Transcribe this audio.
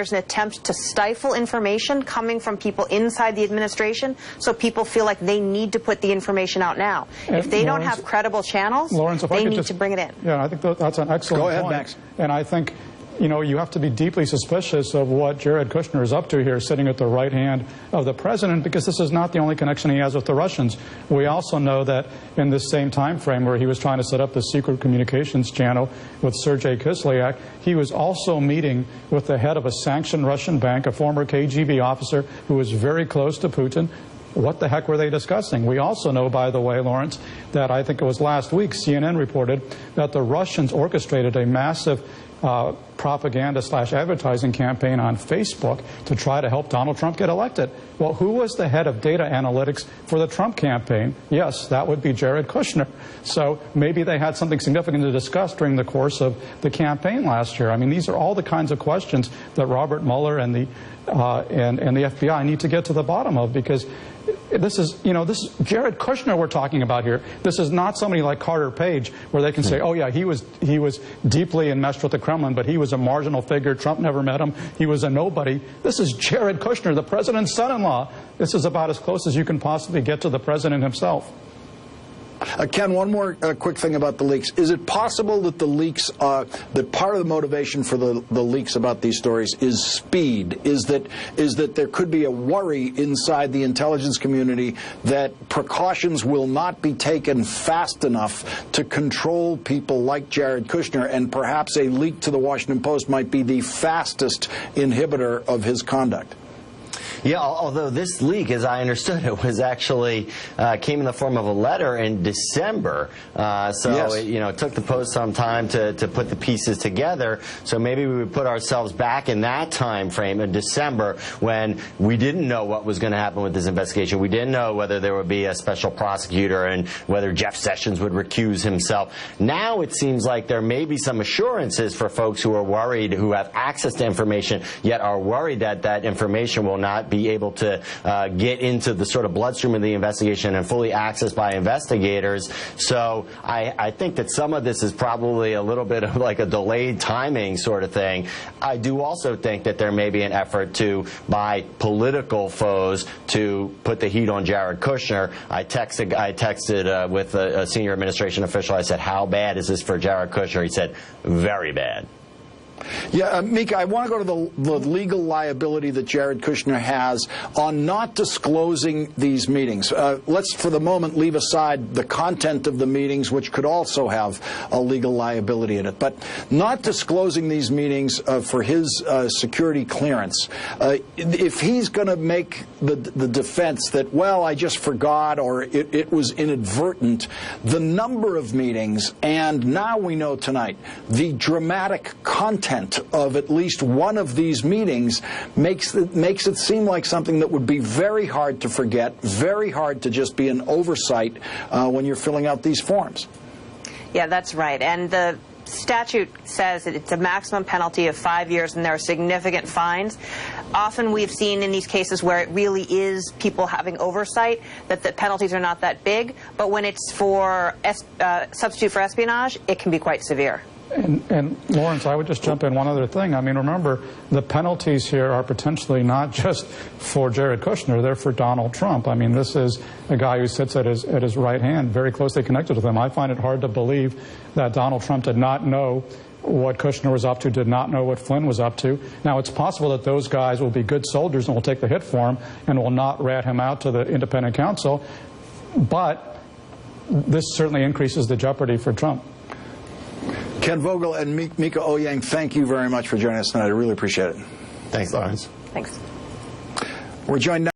there's an attempt to stifle information coming from people inside the administration, so people feel like they need to put the information out now. If they don't have credible channels, they need to bring it in. Yeah, I think that's an excellent point. Go ahead, Max. And I think, you know, you have to be deeply suspicious of what Jared Kushner is up to here, sitting at the right hand of the president, because this is not the only connection he has with the Russians. We also know that in this same time frame where he was trying to set up the secret communications channel with Sergei Kislyak, he was also meeting with the head of a sanctioned Russian bank, a former KGB officer who was very close to Putin. What the heck were they discussing? We also know, by the way, Lawrence, that I think it was last week, CNN reported that the Russians orchestrated a massive propaganda/advertising campaign on Facebook to try to help Donald Trump get elected. Well, who was the head of data analytics for the Trump campaign? Yes, that would be Jared Kushner. So maybe they had something significant to discuss during the course of the campaign last year. I mean, these are all the kinds of questions that Robert Mueller and the FBI need to get to the bottom of, because this is, you know, this is Jared Kushner we're talking about here. This is not somebody like Carter Page, where they can say, oh yeah, he was deeply enmeshed with the Kremlin, but he was a marginal figure. Trump never met him. He was a nobody. This is Jared Kushner, the president's son-in-law. This is about as close as you can possibly get to the president himself. Ken, one more quick thing about the leaks. Is it possible that the leaks, that part of the motivation for the leaks about these stories is speed? Is that there could be a worry inside the intelligence community that precautions will not be taken fast enough to control people like Jared Kushner, and perhaps a leak to the Washington Post might be the fastest inhibitor of his conduct? Yeah, although this leak, as I understood it, was actually came in the form of a letter in December. So it took the Post some time to put the pieces together. So maybe we would put ourselves back in that time frame in December, when we didn't know what was going to happen with this investigation. We didn't know whether there would be a special prosecutor and whether Jeff Sessions would recuse himself. Now it seems like there may be some assurances for folks who are worried, who have access to information, yet are worried that that information will not be able to get into the sort of bloodstream of the investigation and fully accessed by investigators. So I think that some of this is probably a little bit of like a delayed timing sort of thing. I do also think that there may be an effort by political foes to put the heat on Jared Kushner. I texted with a senior administration official. I said, how bad is this for Jared Kushner? He said, very bad. Yeah, Mika, I want to go to the legal liability that Jared Kushner has on not disclosing these meetings. Let's, for the moment, leave aside the content of the meetings, which could also have a legal liability in it. But not disclosing these meetings for his security clearance, if he's going to make the defense that, well, I just forgot, or it was inadvertent, the number of meetings, and now we know tonight, the dramatic content of at least one of these meetings makes it seem like something that would be very hard to forget, very hard to just be an oversight when you're filling out these forms. Yeah, that's right. And the statute says that it's a maximum penalty of 5 years, and there are significant fines. Often we've seen in these cases where it really is people having oversight that the penalties are not that big, but when it's for substitute for espionage, it can be quite severe. And Lawrence, I would just jump in one other thing. I mean, remember, the penalties here are potentially not just for Jared Kushner, they're for Donald Trump. I mean, this is a guy who sits at his right hand, very closely connected with him. I find it hard to believe that Donald Trump did not know what Kushner was up to, did not know what Flynn was up to. Now, it's possible that those guys will be good soldiers and will take the hit for him and will not rat him out to the independent counsel, but this certainly increases the jeopardy for Trump. Ken Vogel and Mika Oyang, thank you very much for joining us tonight. I really appreciate it. Thanks, Lawrence. Thanks. We're joined now